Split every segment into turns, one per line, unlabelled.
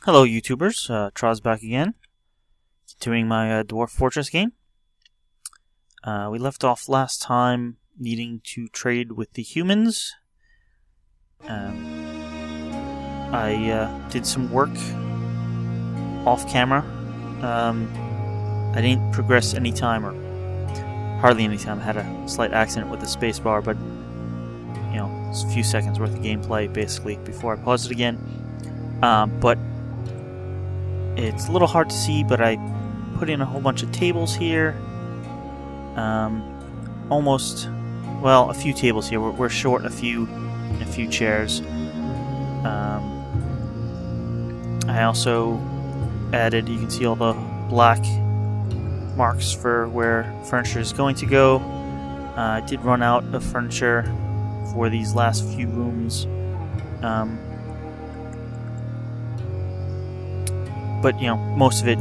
Hello YouTubers, Troz back again, doing my Dwarf Fortress game. We left off last time needing to trade with the humans. I did some work off camera. I didn't progress any time, or hardly any time. I had a slight accident with the spacebar, but you know, it's a few seconds worth of gameplay basically before I paused it again. But it's a little hard to see, but I put in a whole bunch of tables here. A few tables here. We're short a few chairs. I also added, you can see all the black marks for where furniture is going to go. I did run out of furniture for these last few rooms. But, you know, most of it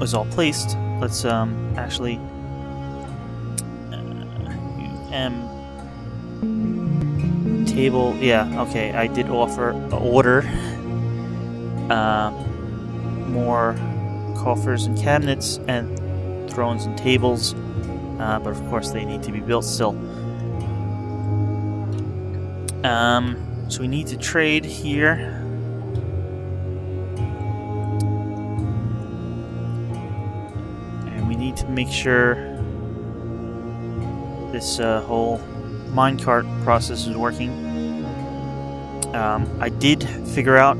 was all placed. Let's actually table. Yeah, okay. I did order more coffers and cabinets and thrones and tables, but of course they need to be built still. So we need to trade here. To make sure this whole minecart process is working. I did figure out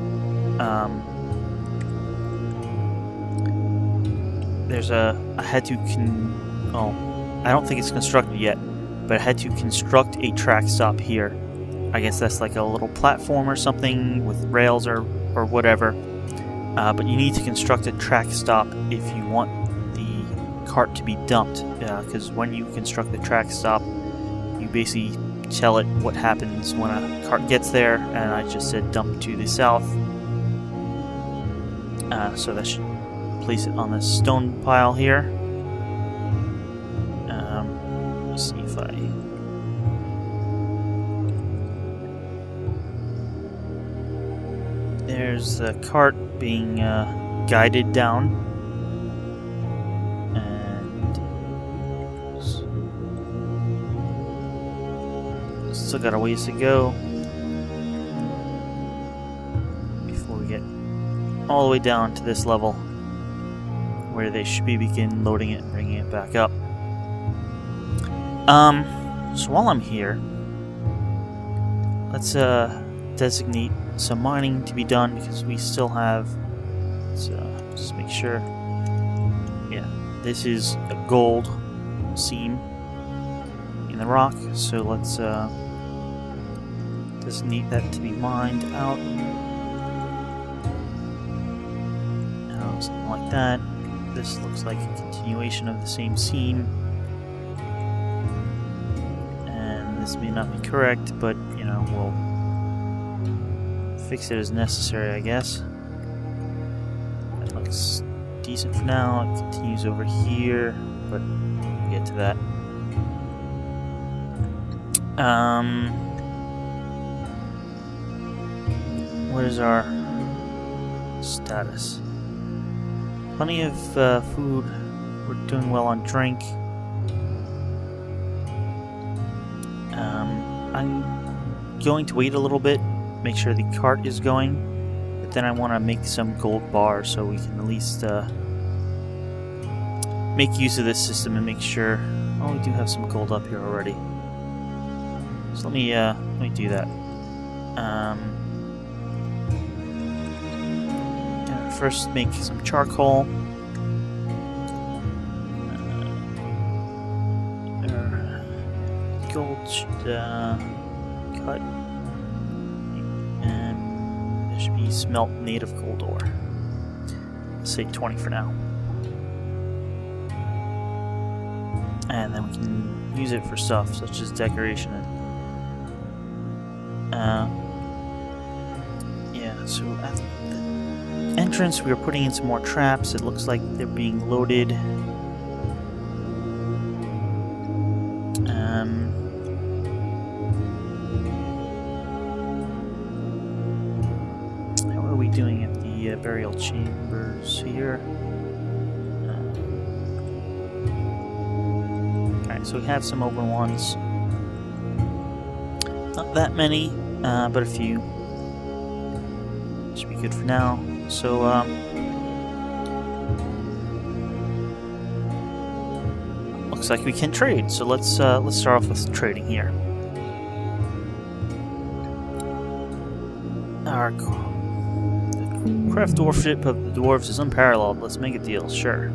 there's I don't think it's constructed yet, but I had to construct a track stop here. I guess that's like a little platform or something with rails or whatever. But you need to construct a track stop if you want cart to be dumped, because when you construct the track stop, you basically tell it what happens when a cart gets there, and I just said dump to the south. So that should place it on this stone pile here. Let's see if there's the cart being guided down. Still got a ways to go before we get all the way down to this level where they should begin loading it and bringing it back up. So while I'm here, let's designate some mining to be done, because we still have, let's just make sure, yeah, this is a gold seam in the rock, so let's just need that to be mined out. Something like that. This looks like a continuation of the same seam. And this may not be correct, but, you know, we'll fix it as necessary, I guess. That looks decent for now. It continues over here, but we'll get to that. What is our status? Plenty of food. We're doing well on drink. I'm going to wait a little bit, make sure the cart is going, but then I want to make some gold bars so we can at least make use of this system and make sure. Oh, we do have some gold up here already. So let me do that. First, make some charcoal. Gold should cut, and there should be smelt native gold ore. Let's say 20 for now, and then we can use it for stuff such as decoration. So at the entrance, we are putting in some more traps. It looks like they're being loaded. How are we doing at the the burial chambers here. Alright, so we have some open ones. Not that many, but a few. Should be good for now. So, looks like we can trade. So let's start off with trading here. Our craft dwarfship of the dwarves is unparalleled. Let's make a deal, sure.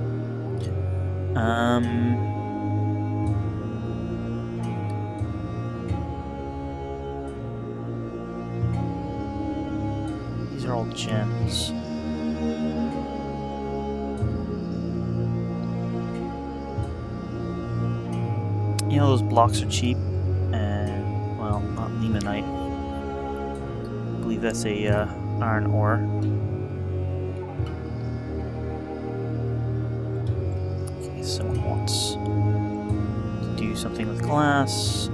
These are all gems. You know, those blocks are cheap, and, well, not limonite. I believe that's a iron ore. Okay, someone wants to do something with glass.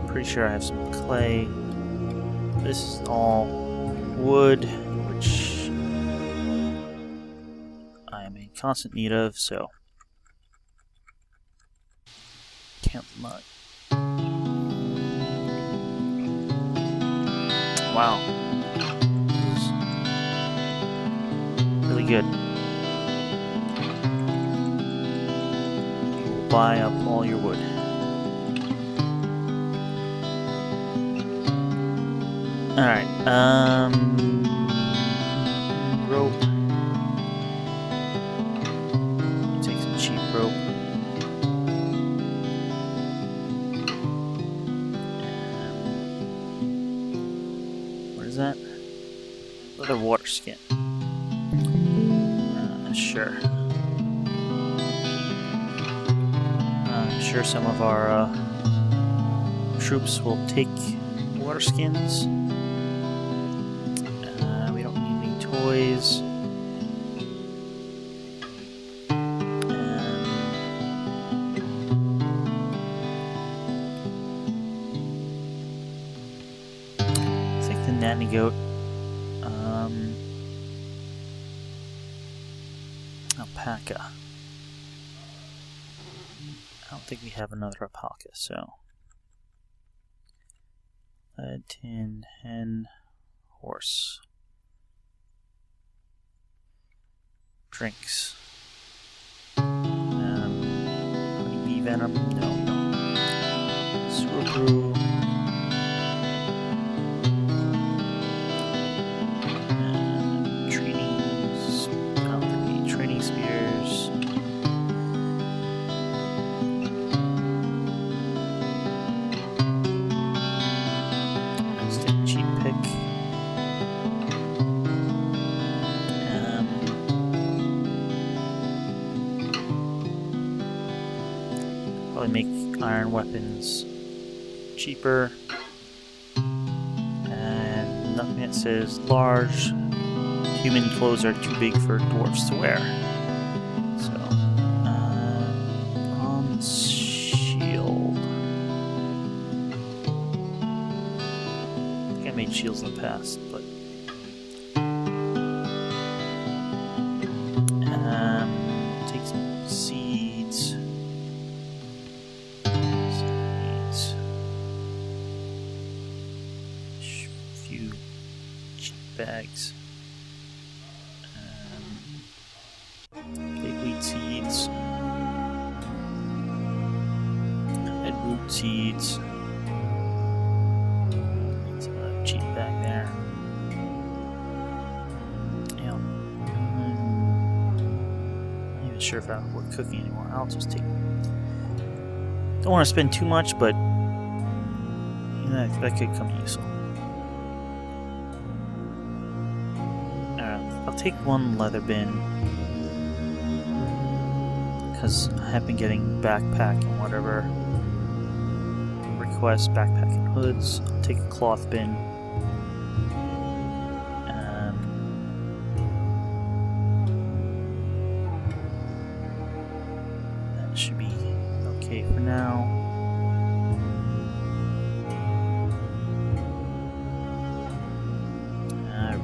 Pretty sure I have some clay. This is all wood, which I am in constant need of, so can't mud. Wow. Really good. Buy up all your wood. Alright, rope. Take some cheap rope. What is that? Leather water skin. Sure. I'm sure some of our troops will take water skins. We don't need any toys. Let's take the nanny goat. Alpaca. I don't think we have another alpaca, so lead, tin, hen, horse. Drinks. Honeybee venom? No. Sewer brew. Training spears. Let's take a cheap pick. Probably make iron weapons cheaper. And nothing that says large. Human clothes are too big for dwarves to wear. So, bronze shield. I think I made shields in the past, but take some seeds. A few cheap bags. Wheat seeds and root seeds. It's a cheap bag there. Yeah. I'm not even sure if we're cooking anymore. I'll just take. Don't want to spend too much, but that could come useful. Alright, I'll take one leather bin. Because I have been getting backpack and whatever requests, backpack and hoods. I'll take a cloth bin. That should be okay for now.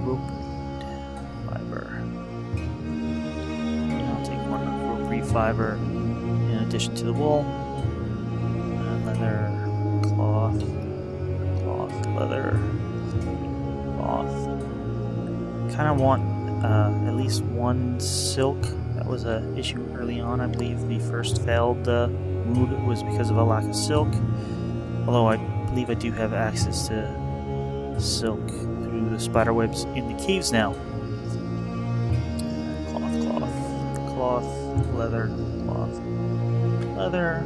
Rope fiber. fiber in addition to the wool. Leather, cloth, cloth, leather, cloth. Kind of want at least one silk. That was an issue early on. I believe the first failed mood was because of a lack of silk. Although I believe I do have access to silk through the spider webs in the caves now. Cloth, cloth, cloth, leather, cloth, leather.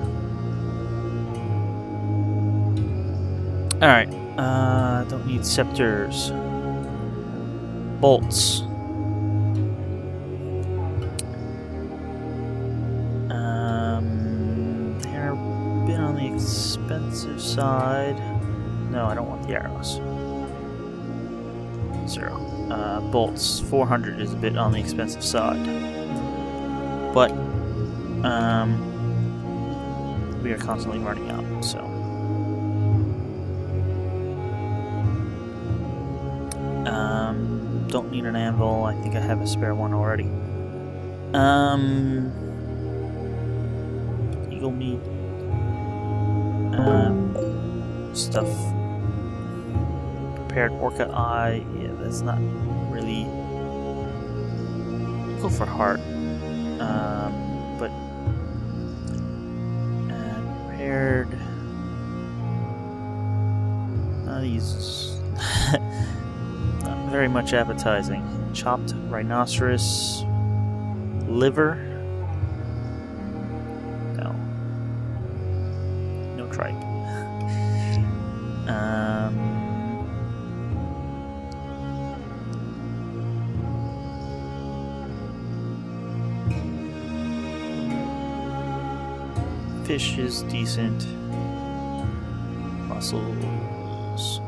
Alright, don't need scepters. Bolts. They're a bit on the expensive side. No, I don't want the arrows. 0. Bolts. 400 is a bit on the expensive side. But, we are constantly running out, so. Don't need an anvil. I think I have a spare one already. Eagle meat. Stuff. Prepared orca eye. Yeah, that's not really. Go for heart. But prepared. These. Not very much appetizing. Chopped rhinoceros liver. No. No tripe. Fish is decent. Mussels.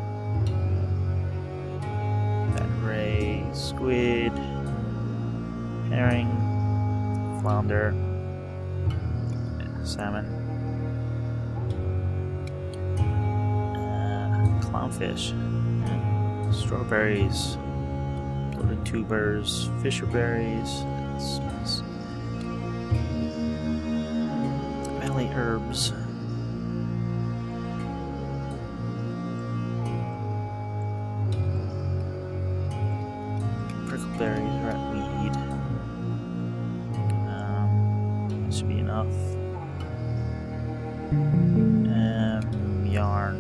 Ray, squid, herring, flounder, salmon, clownfish, strawberries, loaded tubers, fisher berries, valley herbs. Berries, ratweed. That should be enough. Yarn,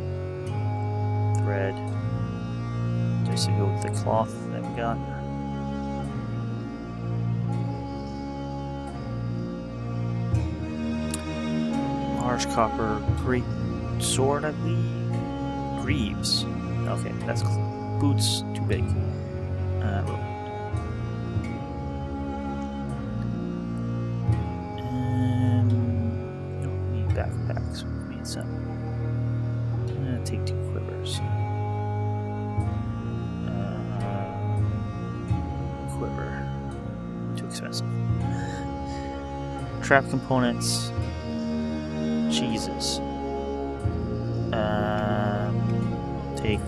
thread, just to go with the cloth that we got. Large copper great sword, I believe. Greaves. Okay, that's boots too big. Backpacks. We need some. I'm gonna take 2 quivers. Quiver. Too expensive. Trap components. Cheeses. Take.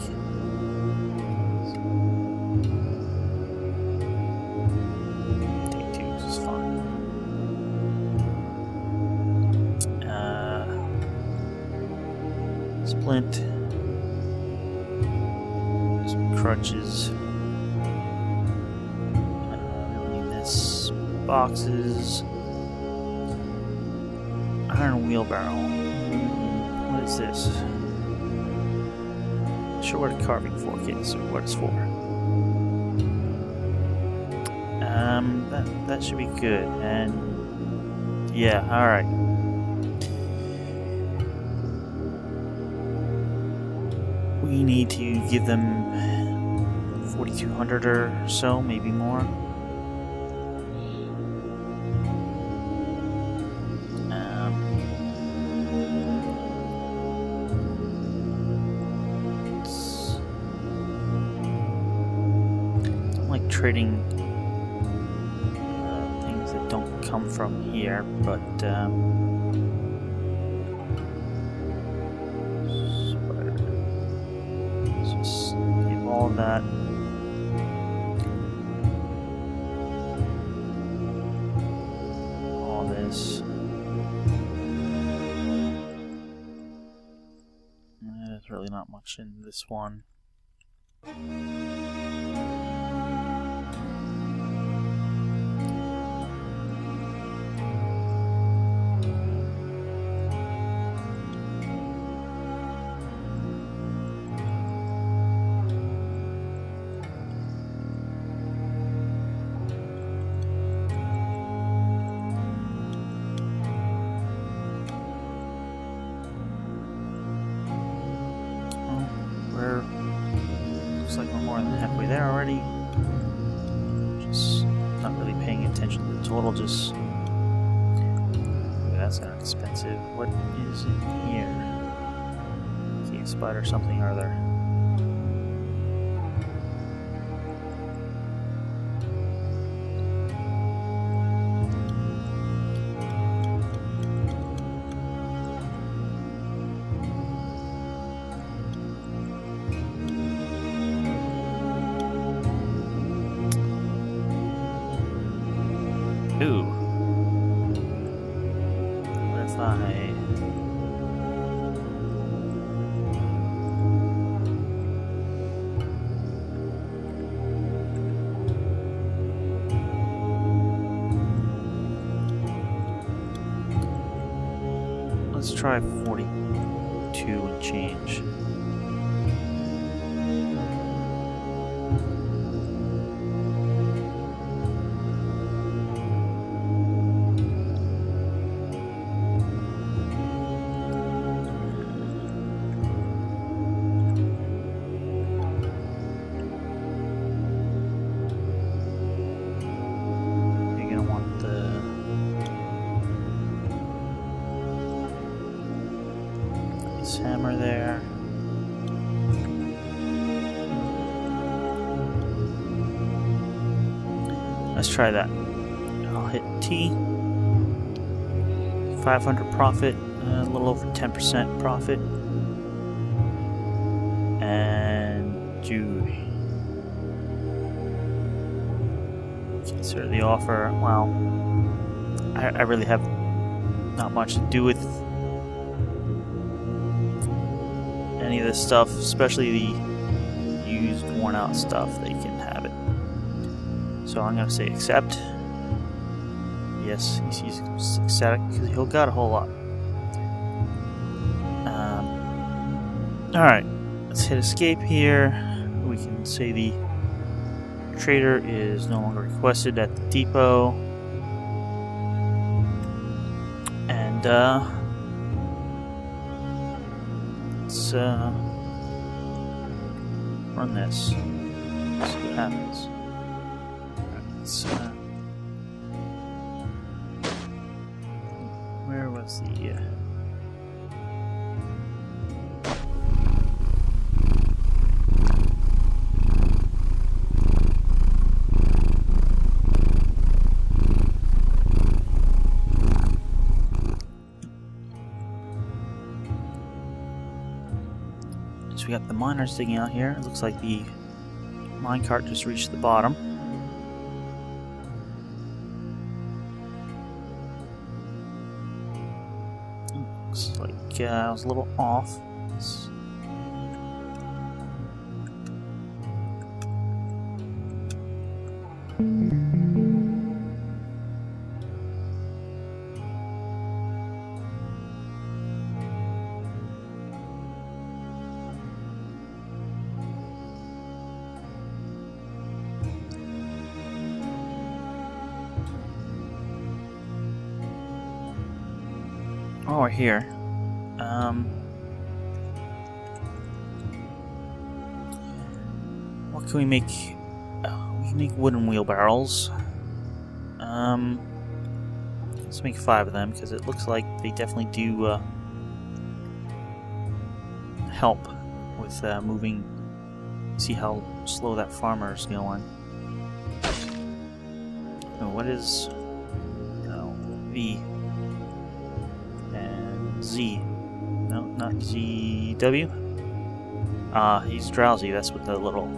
Take 2 is fine. Splint, some crutches, we'll need this, boxes, iron wheelbarrow. What is this? Not sure what a carving fork is or what it's for. That should be good, and yeah, alright. We need to give them 4,200 or so, maybe more. Don't like trading things that don't come from here, but all that. All this. not much in this one. Looks like we're more than halfway there already. Just not really paying attention to the total, just... Ooh, that's kind of expensive. What is in here? Cave spider something or other. Ooh. What if I... Let's try 42 and change. Hammer there. Let's try that. I'll hit T. 500 profit, a little over 10% profit. And do consider the offer. Well, I really have not much to do with any of this stuff, especially the used, worn out stuff. They can have it. So I'm going to say accept. Yes, he's ecstatic because he'll got a whole lot. Alright, let's hit escape here. We can say the trader is no longer requested at the depot. And let's run this. See what happens. Let's, where was the... So we got the miners digging out here. It looks like the minecart just reached the bottom. Looks like I was a little off. Oh, we're here. What can we make? We can make wooden wheelbarrows. Let's make 5 of them because it looks like they definitely do help with moving. See how slow that farmer is going. Oh, what is? Oh, V. Z. No, not ZW. He's drowsy. That's what the little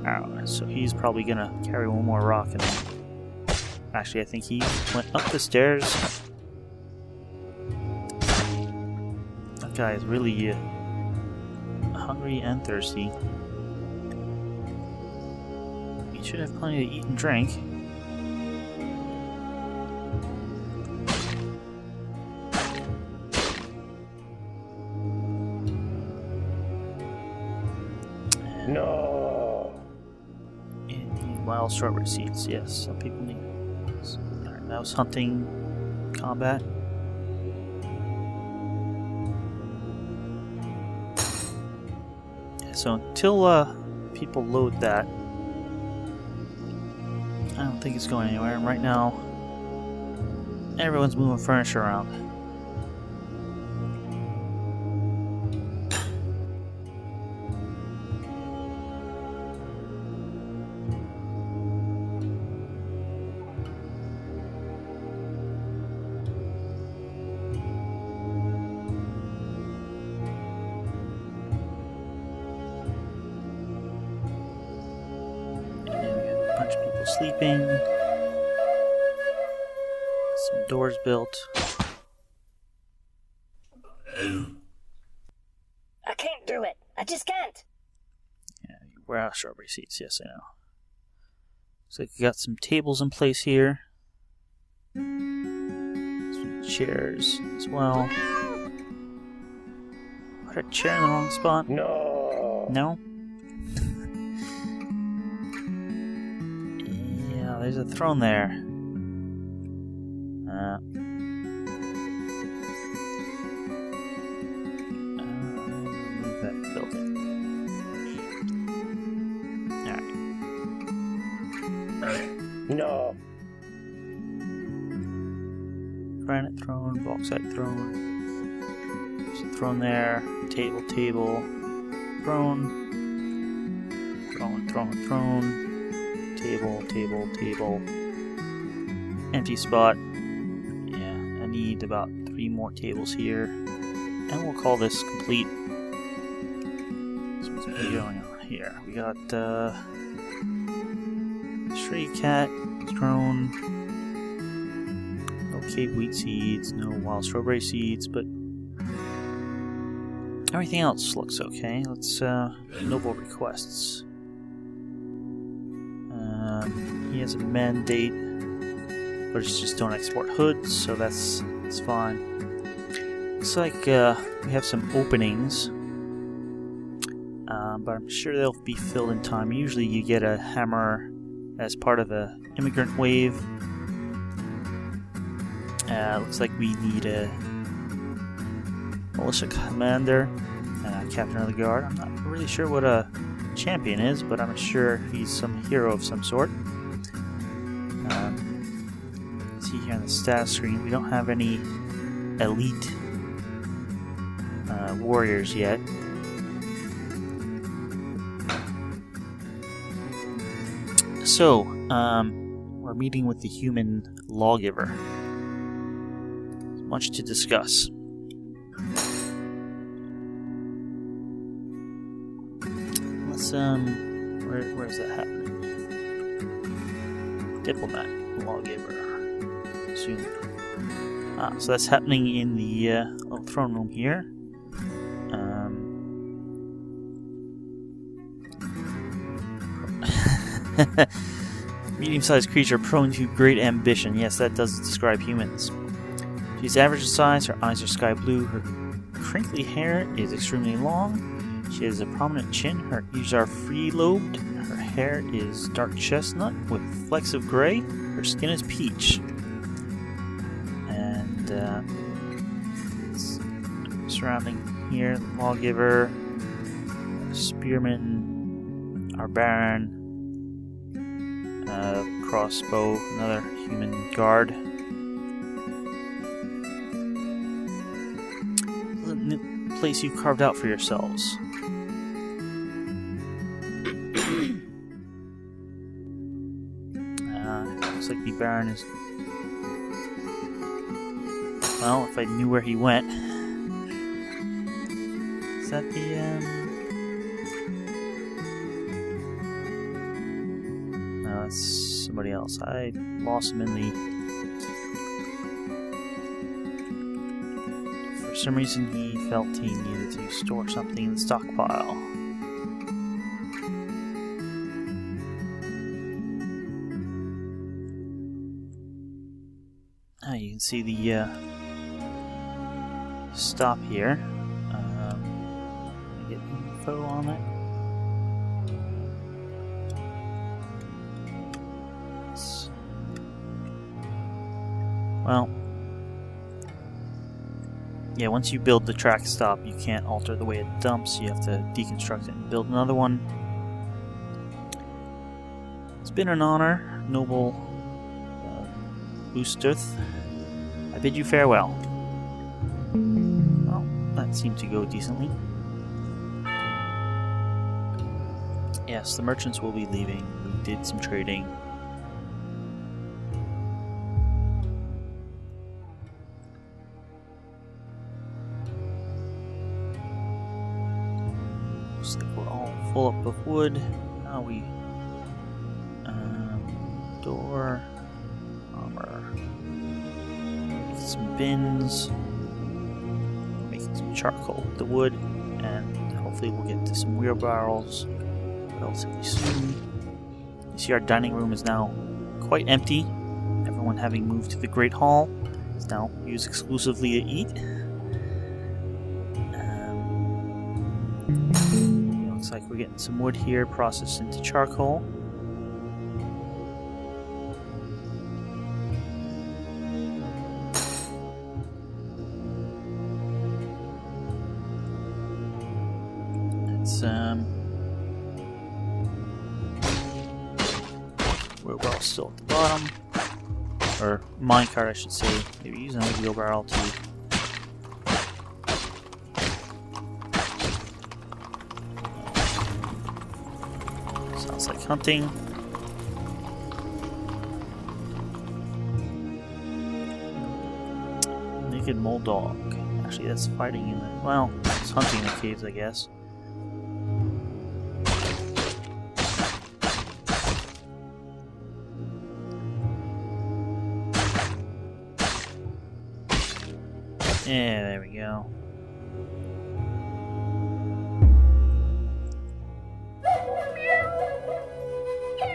arrow is. So he's probably gonna carry one more rock and then... Actually, I think he went up the stairs. That guy is really hungry and thirsty. You should have plenty to eat and drink.
No.
And need wild strawberry seeds. Yes, some people need. Alright, that was hunting combat. Yeah, so until people load that, I don't think it's going anywhere. And right now, everyone's moving furniture around. Sleeping. Some doors built.
I can't do it. I just can't.
Yeah, warehouse strawberry seeds. Yes, I know. Looks like we got some tables in place here. Some chairs as well. Put a chair in the wrong spot.
No.
No? There's a throne there. Move that building. Alright.
No.
Granite throne, bauxite throne. There's a throne there. Table, throne. Throne. Table. Empty spot. Yeah, I need about 3 more tables here. And we'll call this complete. So what's going on here? We got stray cat, throne. No cave wheat seeds, no wild strawberry seeds, but everything else looks okay. Let's noble requests. He has a mandate, but it's just don't export hoods, so that's fine. Looks like we have some openings, but I'm sure they'll be filled in time. Usually you get a hammer as part of a immigrant wave. Looks like we need a militia commander and a captain of the guard. I'm not really sure what a champion is, but I'm sure he's some hero of some sort. See here on the status screen, we don't have any elite warriors yet. So, we're meeting with the human lawgiver. Much to discuss. Let's where's that happening? Diplomat, lawgiver, soon. So that's happening in the little throne room here. Medium-sized creature prone to great ambition. Yes, that does describe humans. She's average in size, her eyes are sky blue, her crinkly hair is extremely long, she has a prominent chin, her ears are free-lobed, her hair is dark chestnut with flecks of gray, her skin is peach. And surrounding here, lawgiver, spearman, our baron, crossbow, another human guard. Place you carved out for yourselves. Looks like the Baron is. Well, if I knew where he went. Is that the No, that's somebody else. I lost him in the some reason he felt he needed to store something in the stockpile. You can see the stop here. Get info on it. Well, yeah, once you build the track stop, you can't alter the way it dumps. You have to deconstruct it and build another one. It's been an honor, noble Ustuth. I bid you farewell. Well, that seemed to go decently. Yes, the merchants will be leaving. We did some trading. Looks like we're all full up of wood. Now we door, armor, some bins, making some charcoal with the wood, and hopefully we'll get to some wheelbarrows relatively soon. You see our dining room is now quite empty. Everyone having moved to the Great Hall is now used exclusively to eat. Looks like we're getting some wood here processed into charcoal. Wheelbarrow still at the bottom, or minecart I should say. Maybe use another wheelbarrow too. Sounds like hunting. Naked mole dog. Actually, that's fighting in the. Well, it's hunting in the caves, I guess. Yeah, there we go.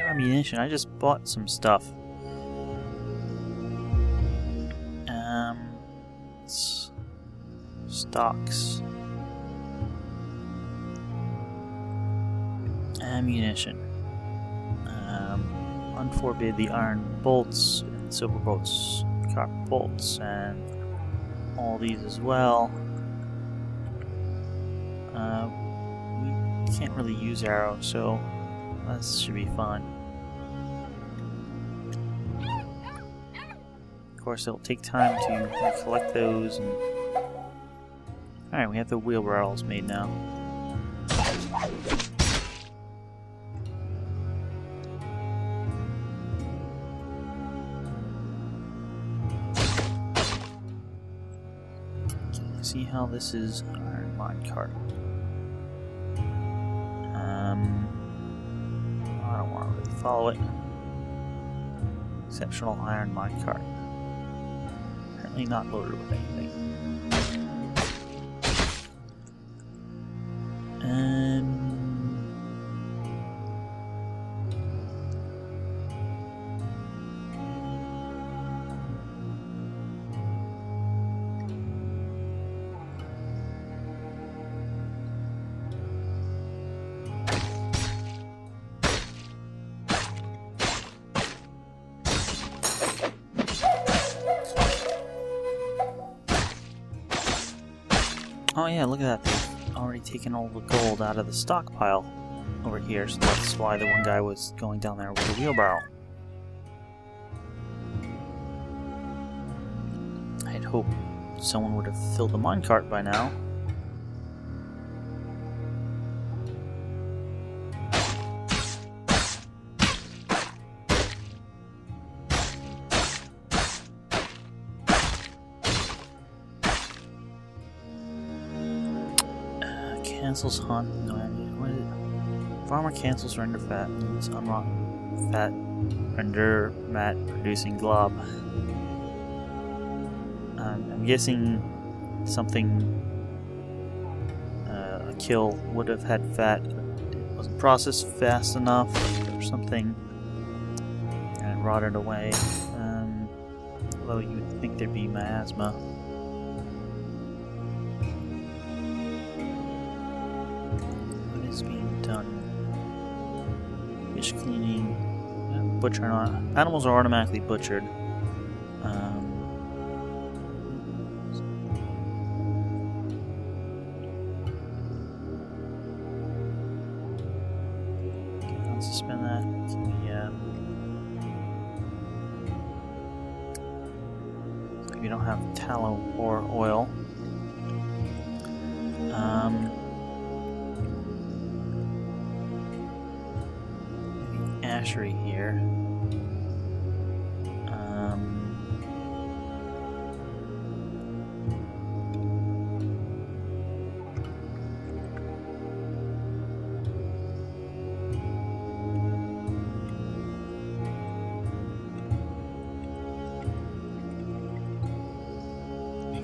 Ammunition. I just bought some stuff. Stocks. Ammunition. Unforbid the iron bolts, and silver bolts, copper bolts, and all these as well. We can't really use arrows, so that should be fun. Of course, it'll take time to collect those. And alright, we have the wheelbarrows made now. See how this is iron minecart. I don't want to really follow it. Exceptional iron minecart. Apparently not loaded with anything. Oh yeah, look at that. They've already taken all the gold out of the stockpile over here, so that's why the one guy was going down there with a wheelbarrow. I'd hoped someone would have filled the minecart by now. Cancels hunt. No, what is it? Farmer cancels render fat. Needs unlock fat render mat producing glob. I'm guessing something, a kill would have had fat, but it wasn't processed fast enough or something, and it rotted away. Although you would think there'd be miasma. What is being done? Fish cleaning, butchering. Animals are automatically butchered. Suspend that. Can we, we don't have tallow or oil. Maybe ashery here.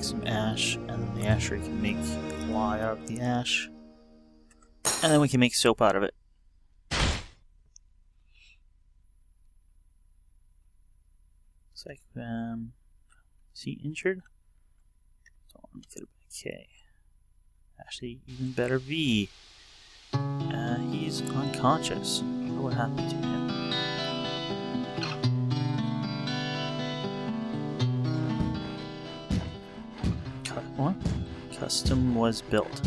Some ash, and then the ashery can make lye out of the ash, and then we can make soap out of it. Looks like, is he injured? Don't want to get a K. Actually, even better, V. He's unconscious. I wonder what happened to him. What? Custom was built.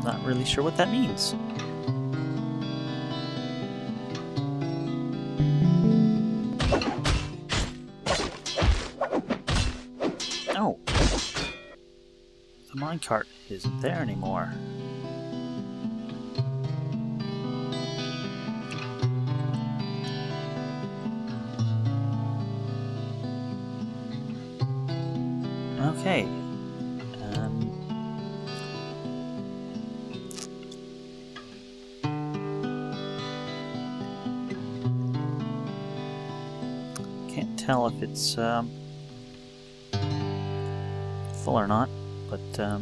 Not really sure what that means. Oh. The minecart isn't there anymore. Okay. Can't tell if it's full or not, but it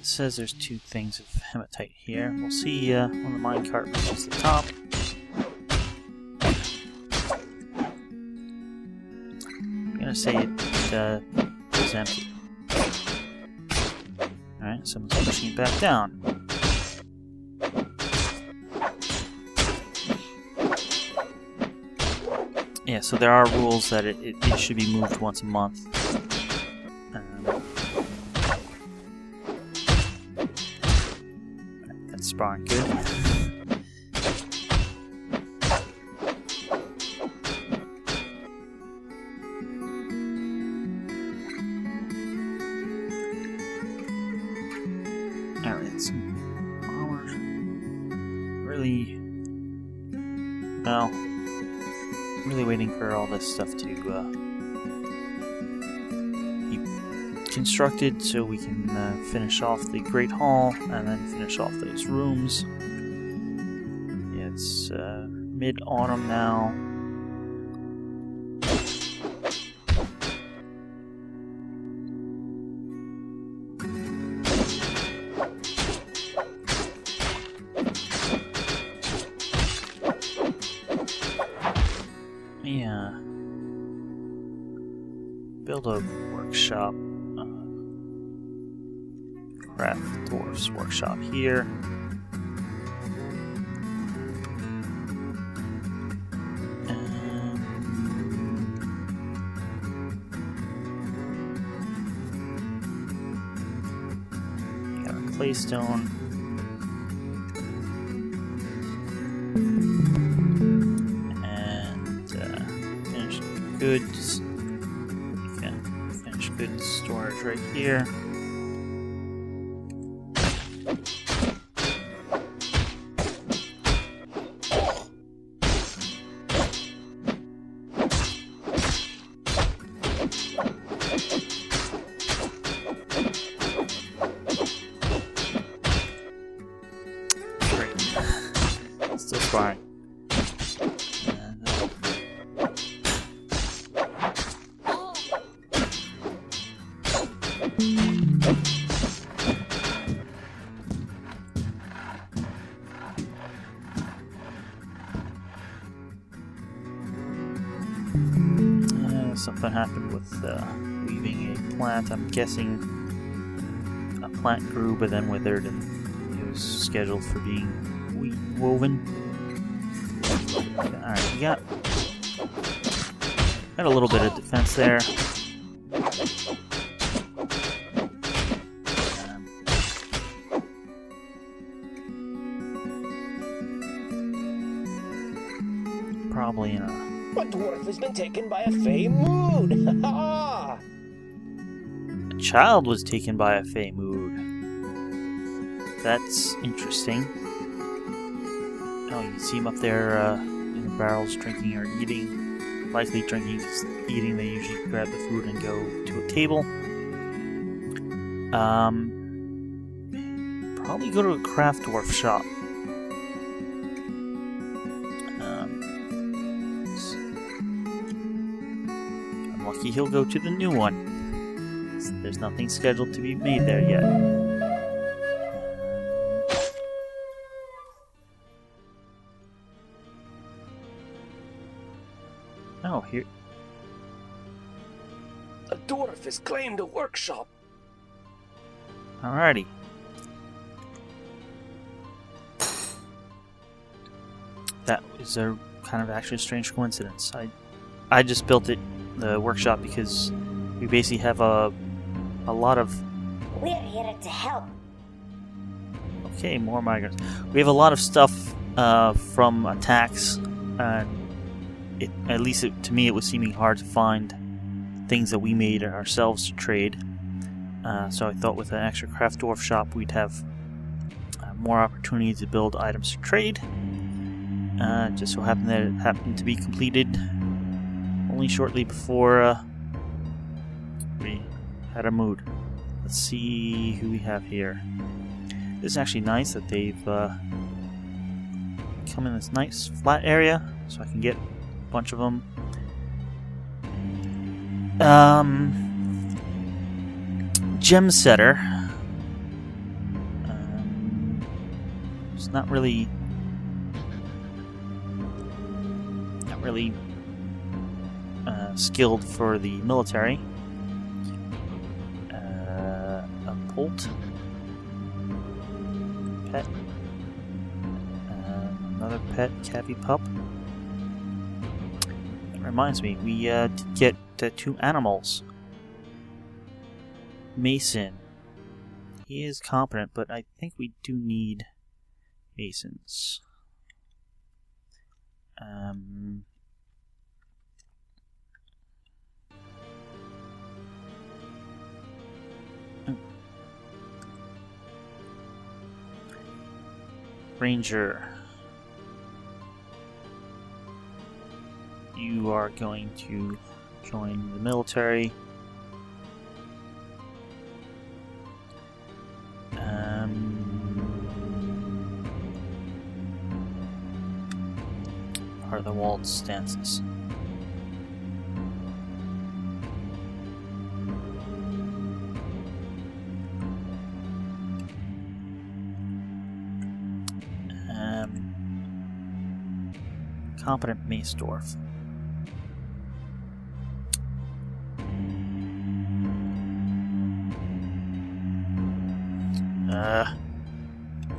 says there's 2 things of hematite here. We'll see when the minecart reaches the top. I'm gonna say it is empty. Alright, someone's pushing it back down. Yeah, so there are rules that it should be moved once a month. That's sparring good. Well, I'm really waiting for all this stuff to be constructed so we can finish off the Great Hall and then finish off those rooms. Yeah, it's mid-autumn now. Yeah. Build a workshop. Craft Dwarf's workshop here. Got a claystone. Goods. Yeah, finished goods storage right here. sparring. Something happened with weaving a plant. I'm guessing a plant grew but then withered and it was scheduled for being woven. Alright, we got a little bit of defense there. Probably in a...
A dwarf has been taken by a fey mood! Ha!
A child was taken by a fey mood. That's interesting. Oh, you can see him up there in the barrels drinking or eating. Likely drinking, eating. They usually grab the food and go to a table. Probably go to a craft dwarf shop. Lucky he'll go to the new one. There's nothing scheduled to be made there yet. Oh, here.
A dwarf has claimed a workshop.
Alrighty. That was a kind of actually a strange coincidence. I just built it. The workshop because we basically have a lot of...
We're here to help.
Okay, more migrants. We have a lot of stuff from attacks, and at least to me it was seeming hard to find things that we made ourselves to trade. So I thought with an extra craft dwarf shop we'd have more opportunity to build items to trade. Just so happened that it happened to be completed only shortly before we had a mood. Let's see who we have here. This is actually nice that they've come in this nice flat area, so I can get a bunch of them. Gem setter. It's not really skilled for the military. A bolt. Pet. Another pet, Cavi Pup. That reminds me, we did get 2 animals. Mason. He is competent, but I think we do need masons. Ranger, you are going to join the military. Part of the walled stances. Competent mace dwarf.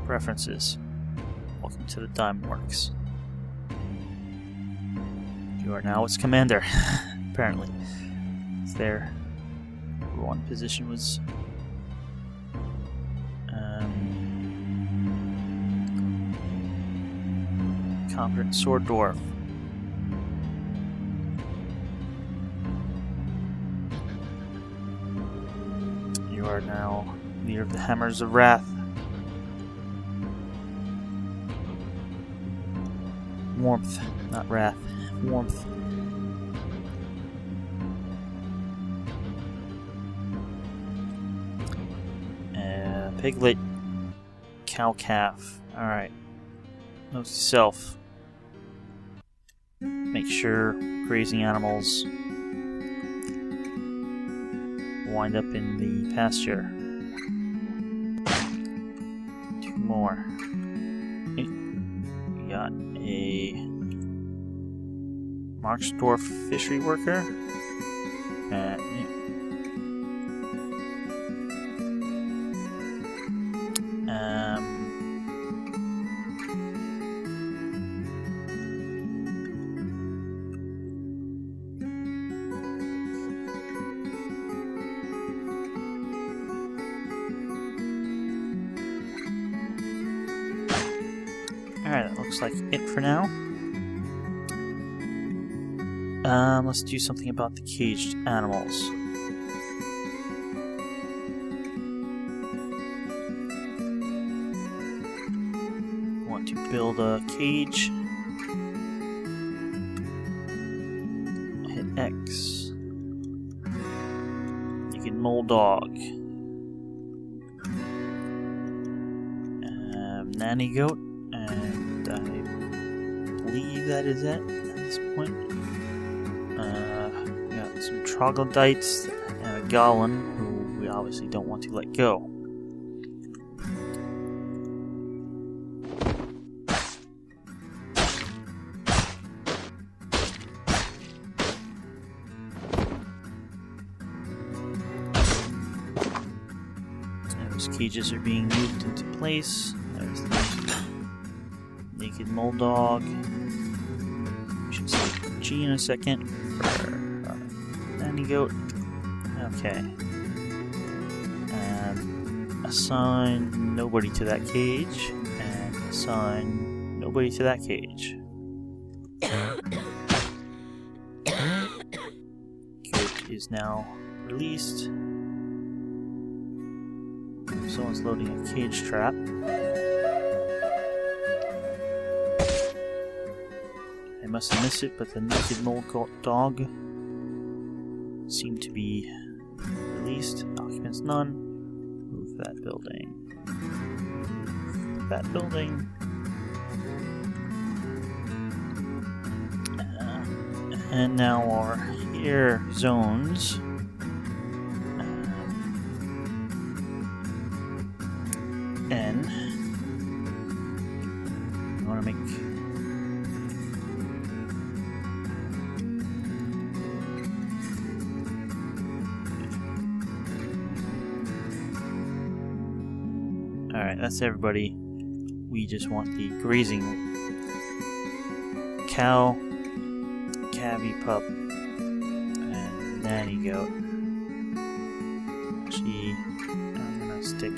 Preferences. Welcome to the Diamond Works. You are now its commander, apparently. It's there. Number 1 position was competent sword dwarf. You are now leader of the Hammers of Wrath. Warmth, not wrath. Warmth. Piglet, cow calf. Alright. Note to self. make sure grazing animals wind up in the pasture. 2 more. Okay. We got a Mark's Dwarf fishery worker. Alright, that looks like it for now. Let's do something about the caged animals. Want to build a cage. Hit X. Naked mole dog. Nanny goat. And I believe that is it at this point. We got some troglodytes and a goblin who we obviously don't want to let go. Those cages are being moved into place. There's the naked mole dog. We should see G in a second for nanny goat. Okay. Assign nobody to that cage, and assign nobody to that cage. Goat is now released. Someone's loading a cage trap. I must have missed it, but the naked mole dog seemed to be released. Occupants none. Move that building. That building. And now our here zones. N. We want to make Alright, that's everybody. We just want the grazing cow, cabby pup, and nanny goat. Gee, I'm gonna stick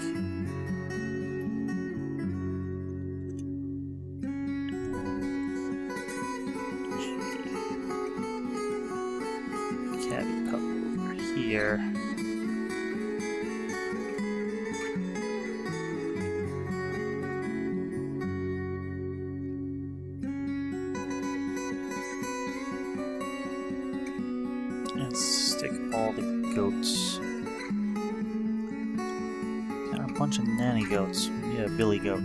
cabby pup over here. Let's stick all the goats. Got a bunch of nanny goats. Yeah, billy goat.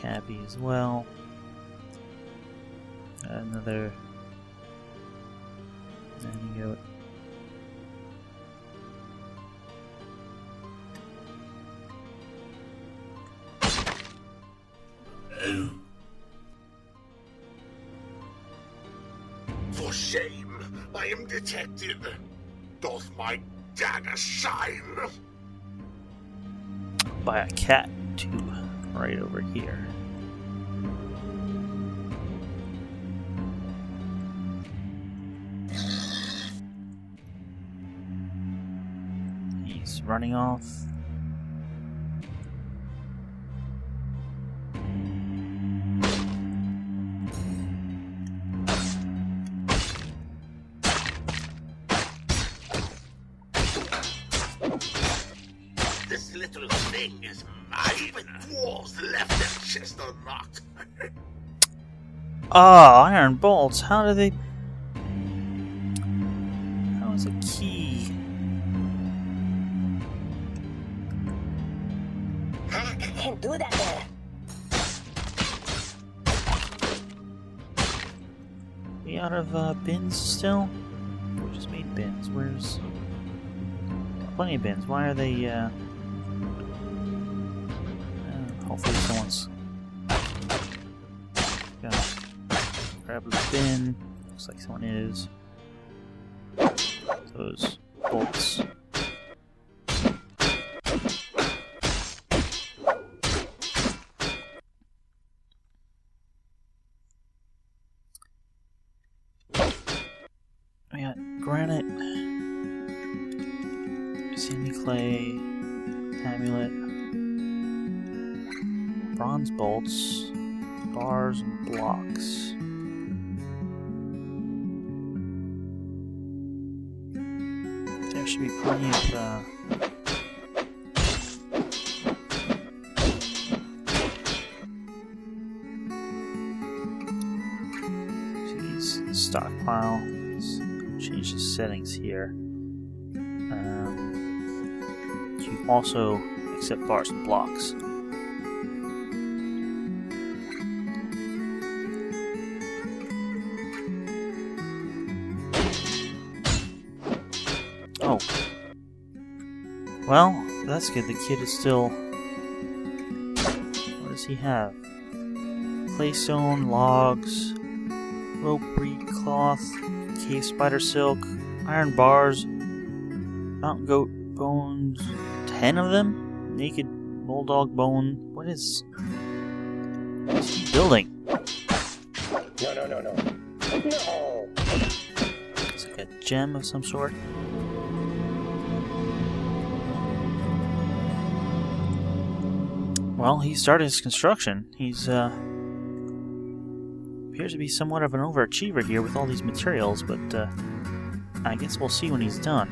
Cabby as well. Another nanny goat.
For shame, I am detected. Doth my dagger shine?
By a cat too, right over here. He's running off.
This little thing is mine. Even dwarves left their chest or not.
Ah, iron bolts. How do they... How is a key?
I can't do that there.
We out of bins still? We just made bins. Where's... Plenty of bins. Why are they, hopefully someone's gonna grab a bin. Looks like someone is. Those bolts. We got granite, sandy clay, amulet, bronze bolts, bars, and blocks. There should be plenty of stockpile. Let's change the settings here. You can also accept bars and blocks. Oh. Well, that's good. The kid is still... What does he have? Claystone, logs, rope reed cloth, cave spider silk, iron bars, mountain goat bones, 10 of them? Naked bulldog bone. What is he building?
No.
It's like a gem of some sort. Well, he started his construction. He's, appears to be somewhat of an overachiever here with all these materials, but, I guess we'll see when he's done.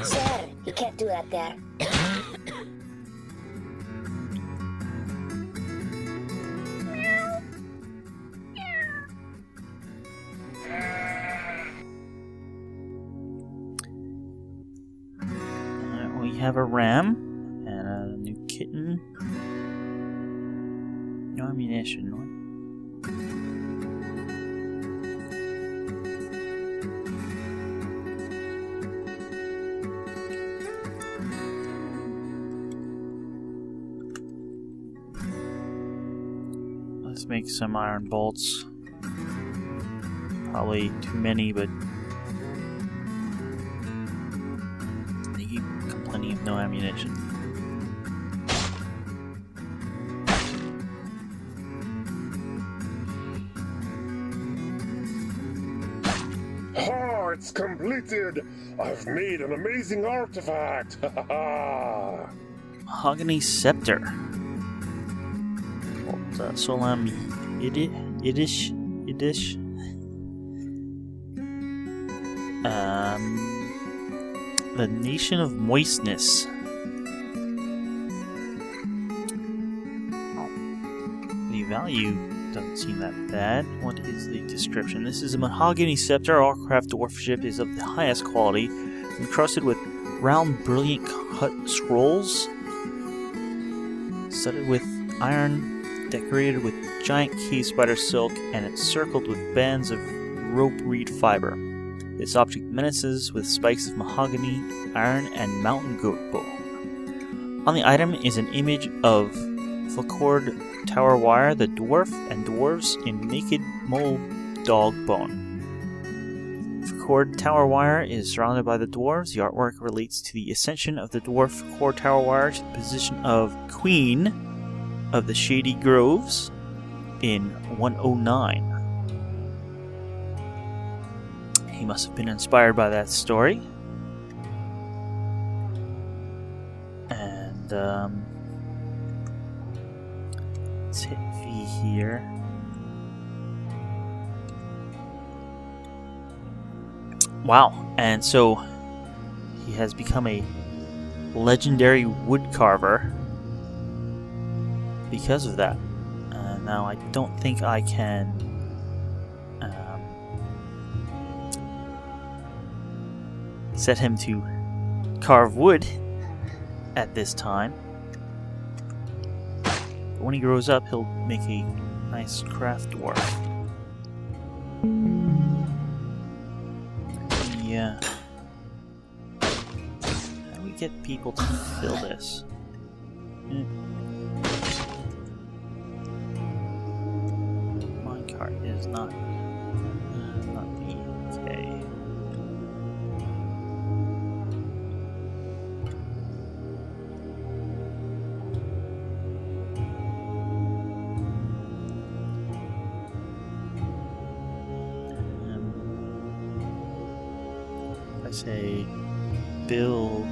Sir, you can't do that there.
We have a ram and a new kitten. No ammunition. Let's make some iron bolts. Probably too many, but they keep complaining of no ammunition.
Oh, it's completed! I've made an amazing artifact! Ha ha ha!
Mahogany scepter. Solam Yiddish. The Nation of Moistness. Oh, the value doesn't seem that bad. What is the description? This is a mahogany scepter. Our craft dwarfship is of the highest quality, encrusted with round, brilliant cut scrolls, studded with iron, decorated with giant cave spider silk, and encircled with bands of rope reed fiber. This object menaces with spikes of mahogany, iron, and mountain goat bone. On the item is an image of Flacord Tower Wire, the dwarf, and dwarves in naked mole dog bone. Flacord Tower Wire is surrounded by the dwarves. The artwork relates to the ascension of the dwarf Flacord Tower Wire to the position of Queen of the Shady Groves in 109. He must have been inspired by that story. And, let's hit V here. Wow, and so he has become a legendary woodcarver because of that. Now I don't think I can set him to carve wood at this time. But when he grows up, he'll make a nice craft dwarf. Yeah. How do we get people to fill this? Minecart is not the okay. I say build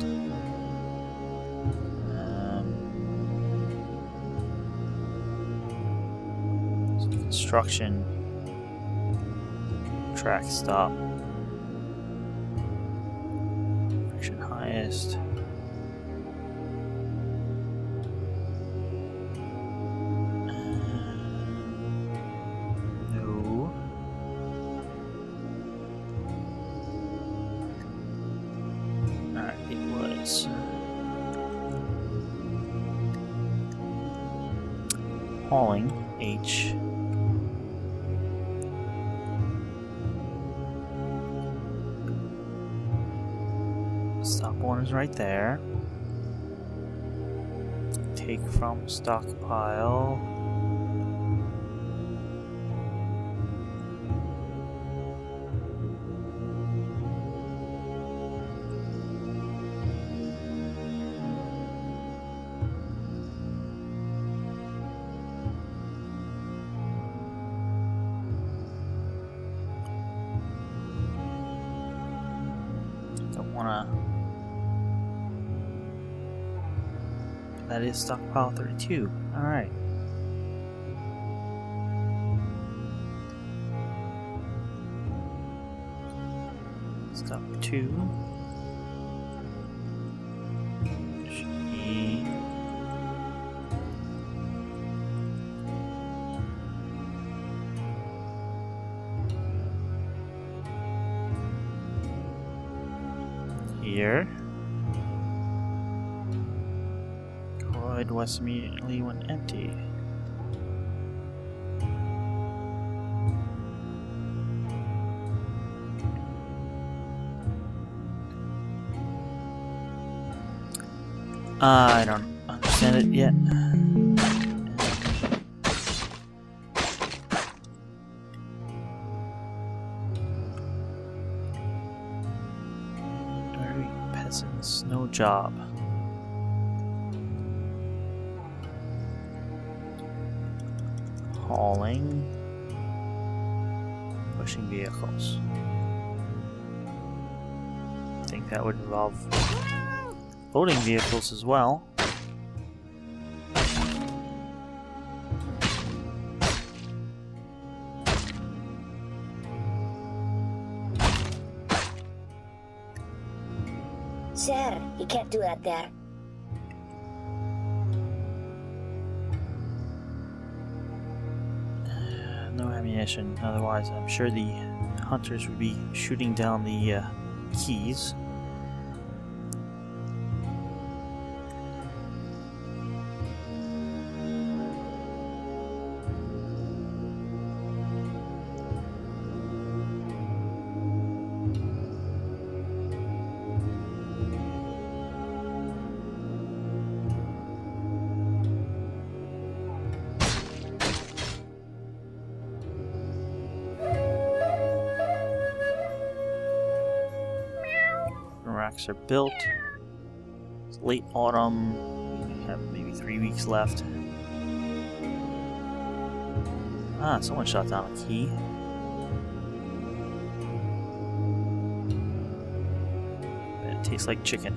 construction track stop, friction highest, no. Alright, it was hauling H. Stop one is right there. Take from stockpile. Don't wanna. That is stockpile 32. Alright. Stop 2. Should be. Here. Was immediately when empty. I don't understand it yet. Very peasants, no job. Hauling, pushing vehicles. I think that would involve loading vehicles as well.
Sir, you can't do that there.
No ammunition, otherwise I'm sure the hunters would be shooting down the keys. Racks are built. It's late autumn. We have maybe 3 weeks left. Ah, someone shot down a key. It tastes like chicken.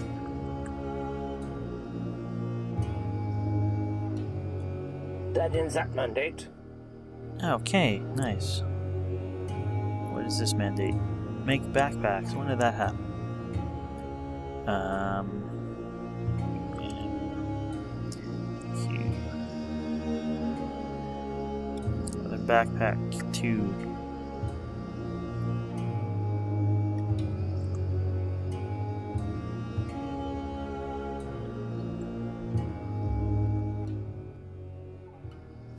That ends that mandate.
Okay, nice. What is this mandate? Make backpacks. When did that happen? Q. Another backpack 2.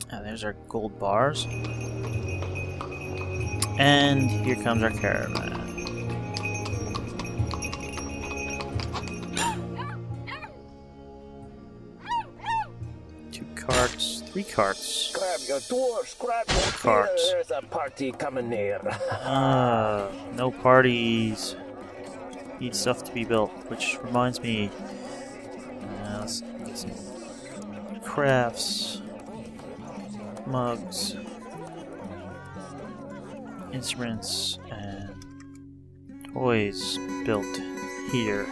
And there's our gold bars. And here comes our caravan. 2 carts, 3 carts.
Grab your dwarfs, grab your
Carts.
feeder, there's a party coming near.
No parties. Need stuff to be built, which reminds me. Let's get some crafts, mugs, instruments, and toys built here.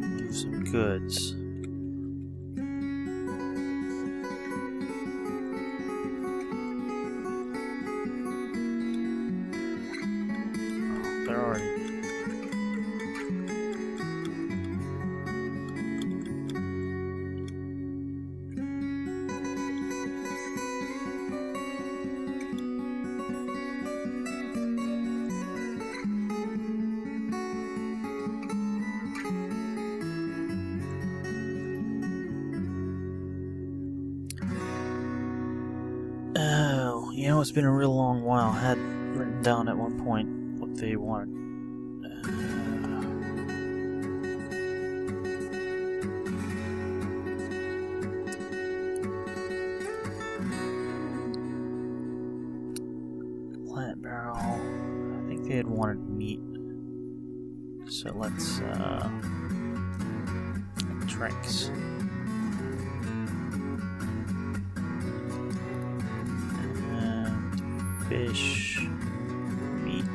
Move some goods. They're already. Oh, you know, it's been a real long while. I had written down at one point what they wanted. Plant barrel. I think they had wanted meat. So let's drinks. Fish, meat,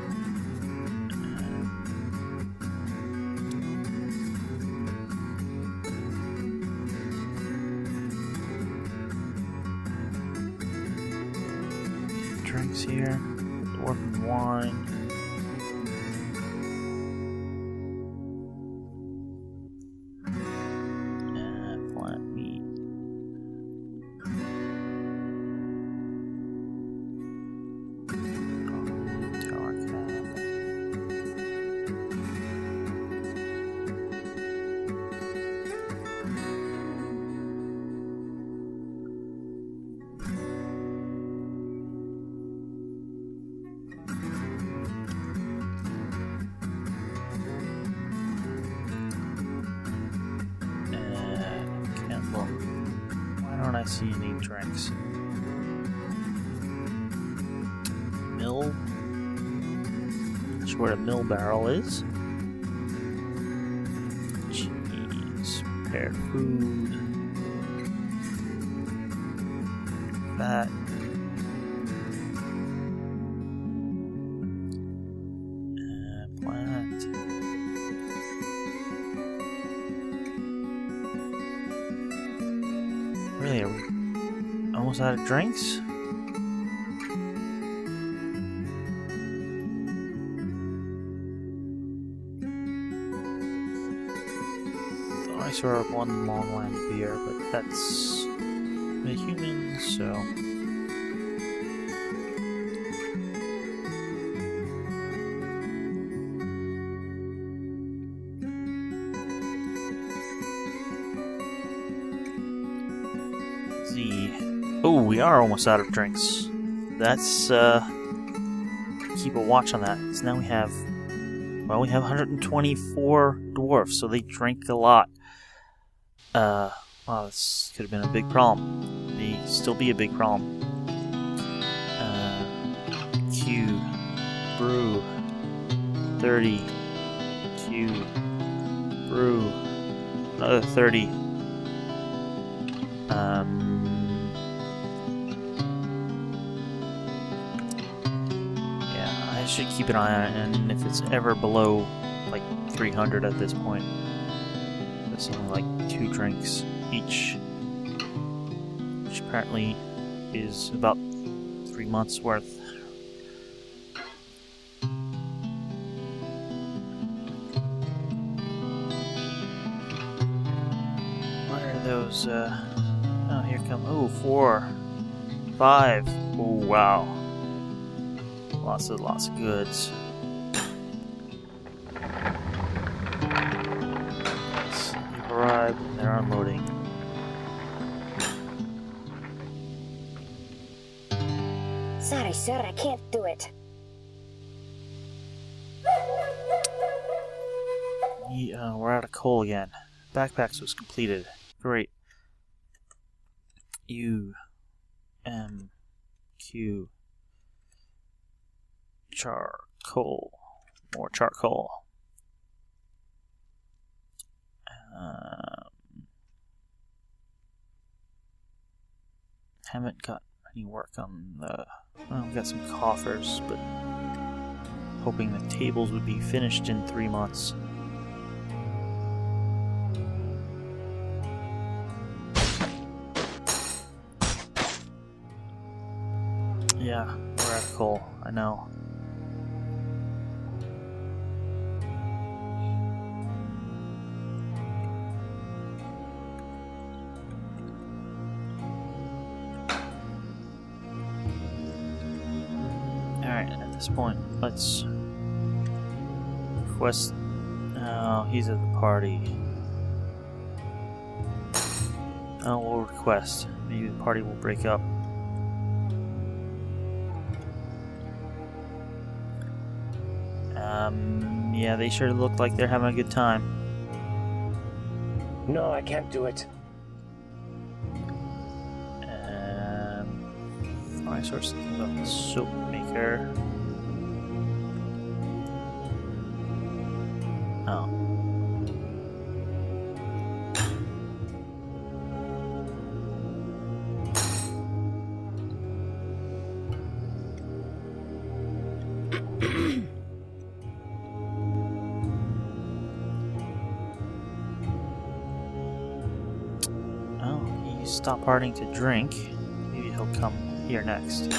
drinks here, dwarf wine. Plant meat. I see any drinks. Mill. Not sure what a mill barrel is. Cheese. Prepared food. Fat. Plant. Really, are we almost out of drinks? Thought I saw one long line beer, but that's the humans, so. Oh, we are almost out of drinks. That's, keep a watch on that. So now we have 124 dwarfs, so they drink a lot. Wow, this could have been a big problem. May still be a big problem. Q, brew, 30, Q, brew, another 30. I should keep an eye on it, and if it's ever below like 300 at this point, something like 2 drinks each, which apparently is about 3 months worth. Where are those, oh, here come, oh, 4, 5, oh, wow. Lots of goods. Yes, they've arrived and they're unloading.
Sorry, sir, I can't do it.
We're out of coal again. Backpacks was completed. Great. U M Q charcoal. More charcoal. Haven't got any work on the... Well, we got some coffers, but hoping the tables would be finished in 3 months. Yeah, we're out of coal, I know. Alright, at this point, let's request... Oh, he's at the party. Oh, we'll request. Maybe the party will break up. Yeah, they sure look like they're having a good time.
No, I can't do it.
I saw something about the soap maker. Oh. Stop partying to drink. Maybe he'll come here next.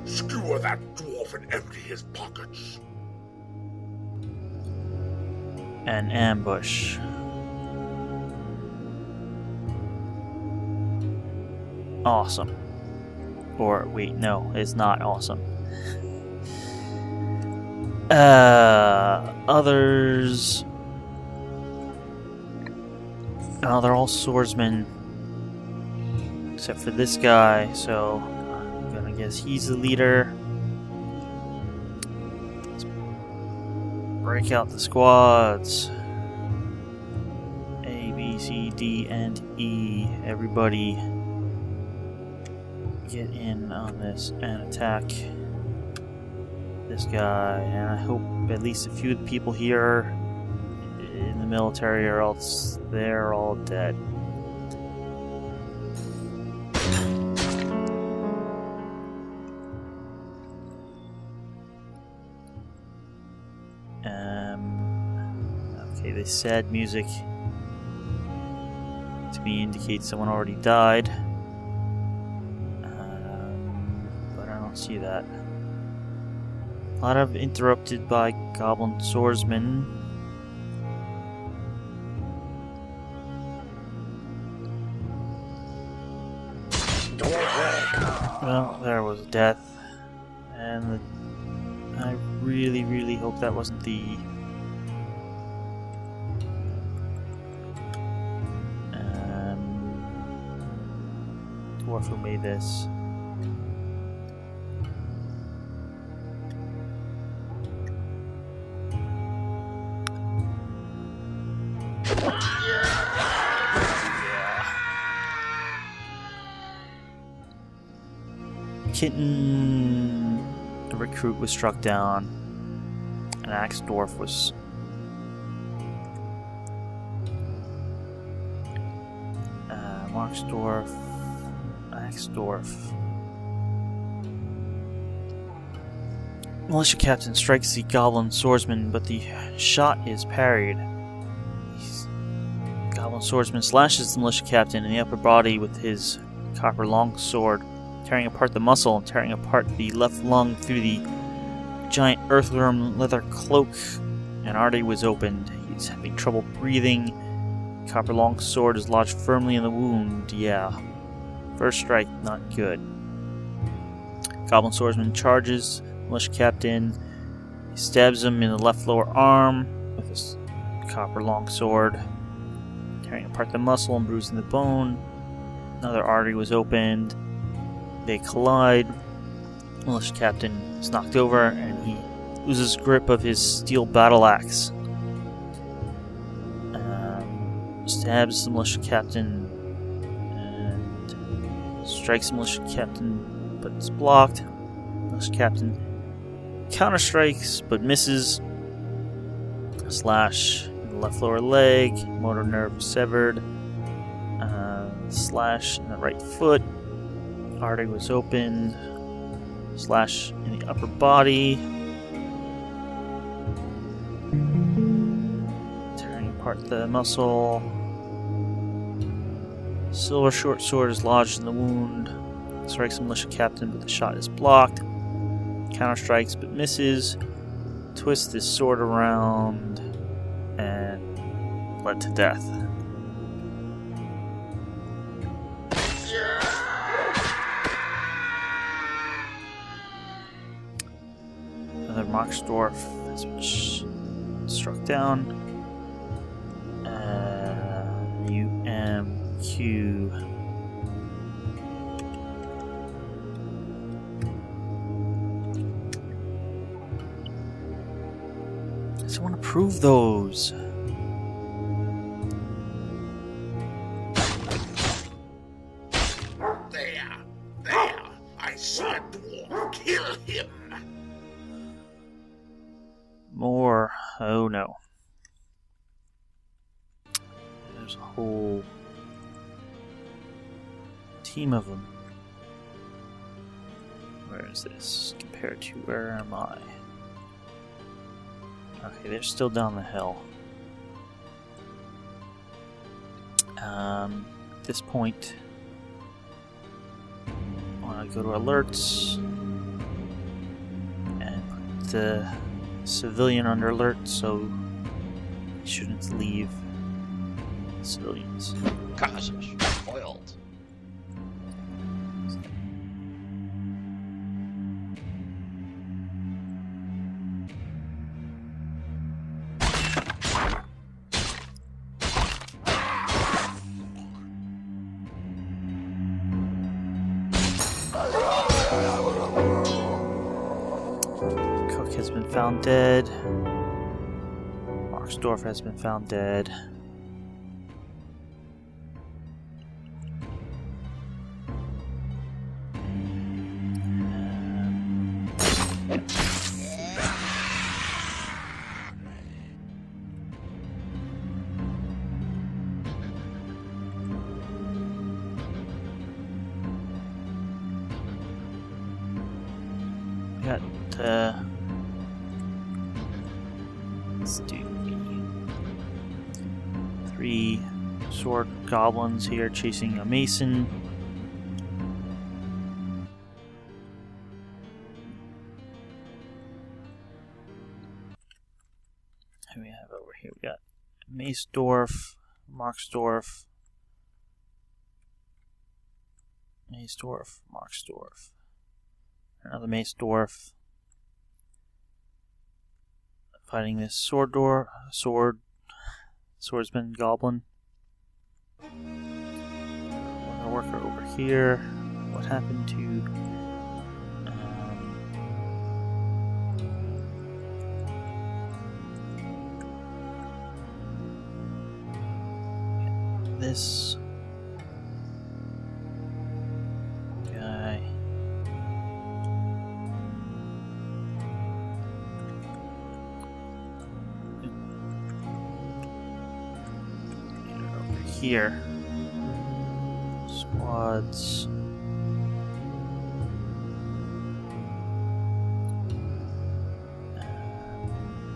Skewer that dwarf and empty his pockets.
An ambush. Awesome. Or, wait, no, it's not awesome. Others... Oh, they're all swordsmen. Except for this guy, so I'm gonna guess he's the leader. Let's break out the squads. A, B, C, D, and E. Everybody get in on this and attack this guy. And I hope at least a few of the people here in the military, or else they're all dead. Okay, this sad music to me indicates someone already died, but I don't see that. A lot of interrupted by goblin swordsmen. Well, there was death, and I really, really hope that wasn't the dwarf who made this. Kitten, the recruit, was struck down. An axe dwarf was... Mark's dwarf, axe dwarf. Militia captain strikes the goblin swordsman, but the shot is parried. swordsman slashes the militia captain in the upper body with his copper longsword, tearing apart the muscle and tearing apart the left lung through the giant earthworm leather cloak. An artery was opened. He's having trouble breathing. Copper longsword is lodged firmly in the wound. Yeah. First strike, not good. Goblin swordsman charges militia captain. He stabs him in the left lower arm with his copper longsword, tearing apart the muscle and bruising the bone. Another artery was opened. They collide. Militia captain is knocked over and he loses grip of his steel battle axe. Stabs the militia captain and strikes the militia captain, but it's blocked. Militia captain counter strikes but misses. Slash in the left lower leg, motor nerve severed. Slash in the right foot, artery was opened. Slash in the upper body, tearing apart the muscle. Silver short sword is lodged in the wound. Strikes the militia captain, but the shot is blocked. Counter strikes but misses. Twists his sword around and bled to death. Another Dwarf has been struck down. UMQ. I just want to prove those.
There! I see a dwarf. Kill him!
More. Oh no. There's a whole team of them. Where is this compared to where am I? Okay, they're still down the hill. At this point, I want to go to alerts and put the civilian under alert so he shouldn't leave civilians.
Cautious. Oiled.
Cook has been found dead. Dwarf has been found dead. We got let's do 3 sword goblins here chasing a mason. Who we have over here? We got Mace Dwarf, Marks Dwarf, Mace Dwarf, Marks Dwarf, another Mace Dwarf. Fighting this swordsman goblin. Another worker over here. What happened to this guy? Here. Squads.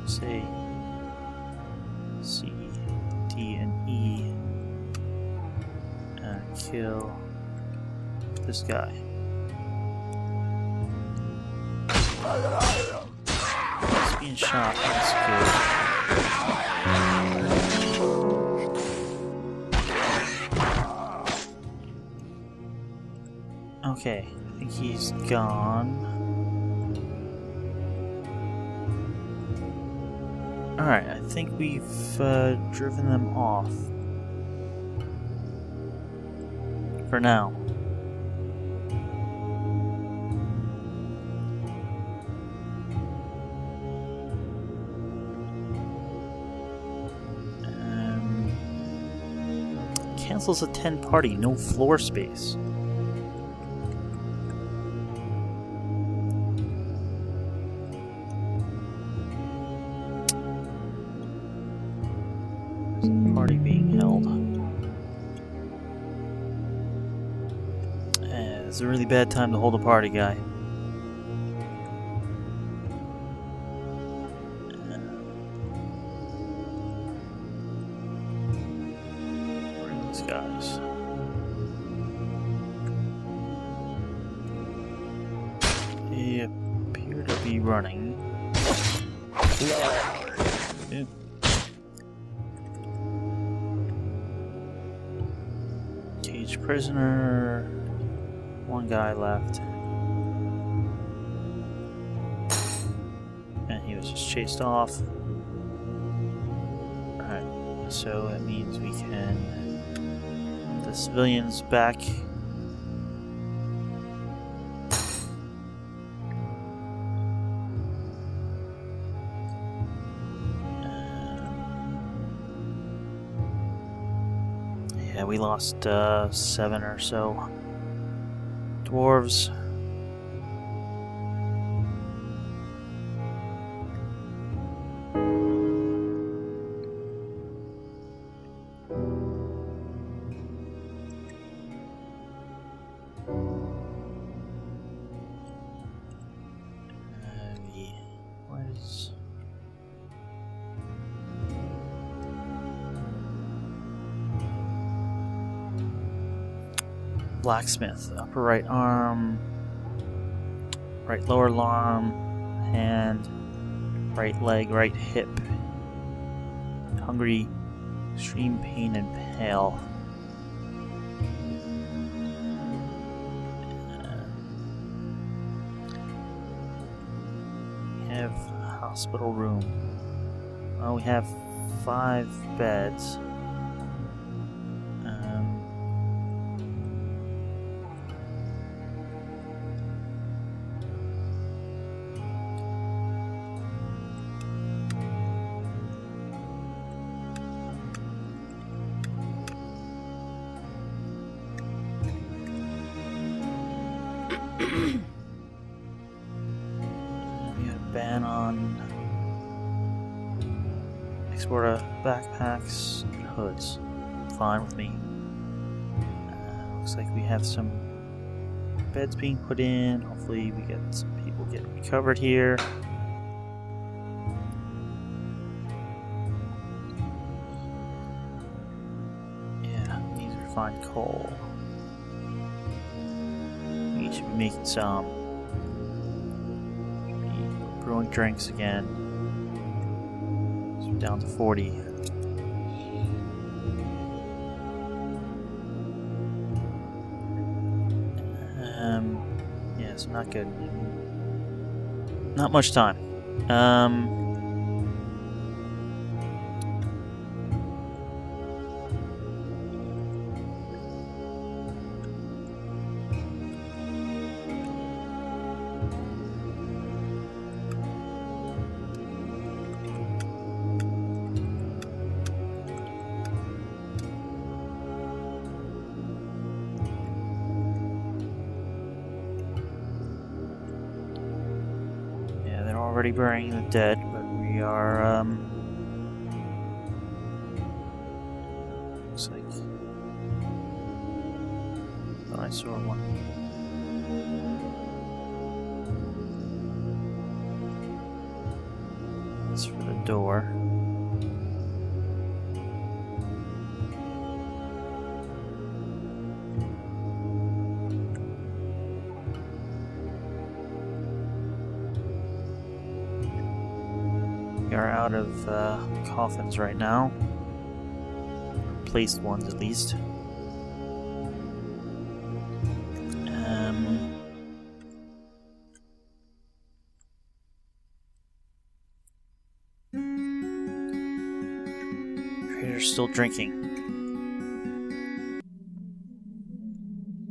Say C, D, and E. kill this guy. He's being shot. That's good. Okay, I think he's gone. Alright, I think we've driven them off. For now. Cancels a 10 party, no floor space. There's a party being held. It's a really bad time to hold a party, guy. Where are these guys? They appear to be running. Yeah. Caged prisoner. One guy left. And he was just chased off. Alright, so that means we can put the civilians back. Yeah, we lost 7 or so. Dwarves. What is... Blacksmith, upper right arm, right lower arm, hand, right leg, right hip. Hungry, extreme pain and pale. We have hospital room. Oh, we have 5 beds. We got a ban on export of backpacks and hoods. Fine with me. Looks like we have some beds being put in. Hopefully we get some people get recovered here. Yeah, these are fine coal. We should be making some. Brewing drinks again. So we're down to 40. Yeah, so not good. Not much time. Already burying the dead, but we are looks like thought I saw one. That's for the door. are out of coffins right now. Placed ones, at least. Trader's still drinking.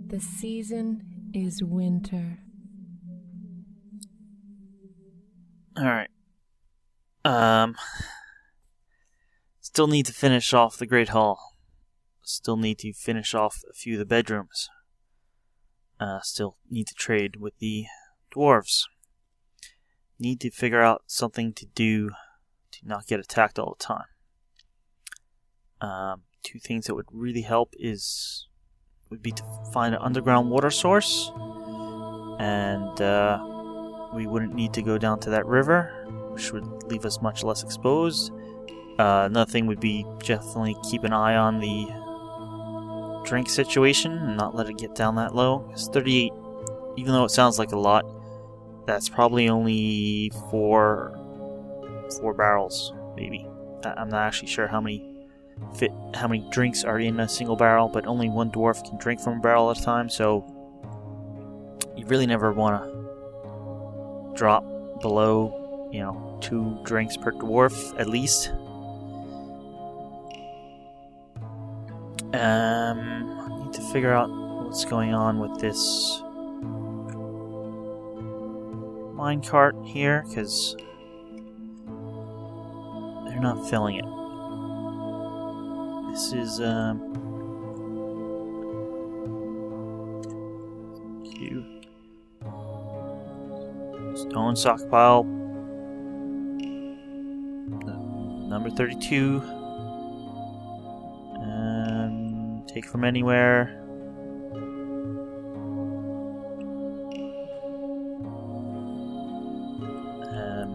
The season is winter.
Alright. Still need to finish off the Great Hall. Still need to finish off a few of the bedrooms. Still need to trade with the dwarves. Need to figure out something to do to not get attacked all the time. Two things that would really help would be to find an underground water source, and we wouldn't need to go down to that river, which would leave us much less exposed. Another thing would be definitely keep an eye on the drink situation and not let it get down that low. It's 38, even though it sounds like a lot, that's probably only four barrels, maybe. I'm not actually sure how many drinks are in a single barrel, but only one dwarf can drink from a barrel at a time, so you really never want to drop below, 2 drinks per dwarf at least. I need to figure out what's going on with this minecart here, because they're not filling it. This is cute. Stone stockpile number 32. Take from anywhere.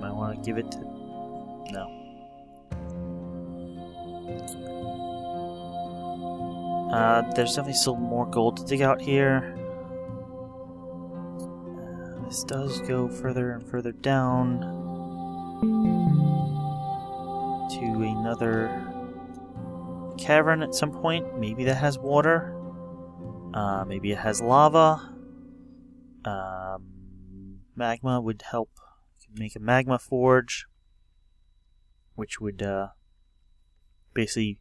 I want to give it to... No. There's definitely still more gold to dig out here. This does go further and further down to another cavern at some point. Maybe that has water. Maybe it has lava. Magma would help. You can make a magma forge, which would basically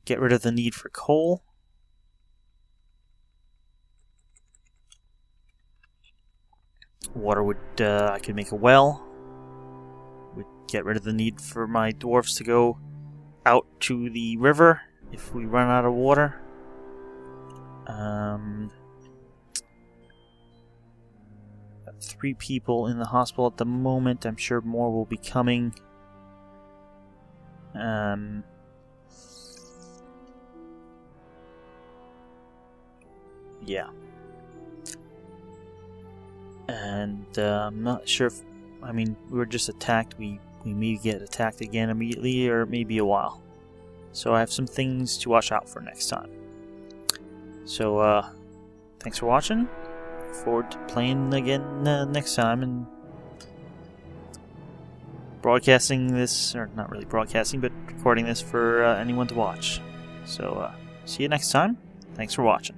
get rid of the need for coal. Water would, I could make a well. Would get rid of the need for my dwarfs to go out to the river if we run out of water. Got 3 people in the hospital at the moment. I'm sure more will be coming. Yeah. And I'm not sure if... we were just attacked. We may get attacked again immediately, or maybe a while. So I have some things to watch out for next time. So, thanks for watching. Look forward to playing again next time and broadcasting this, or not really broadcasting, but recording this for anyone to watch. So, see you next time. Thanks for watching.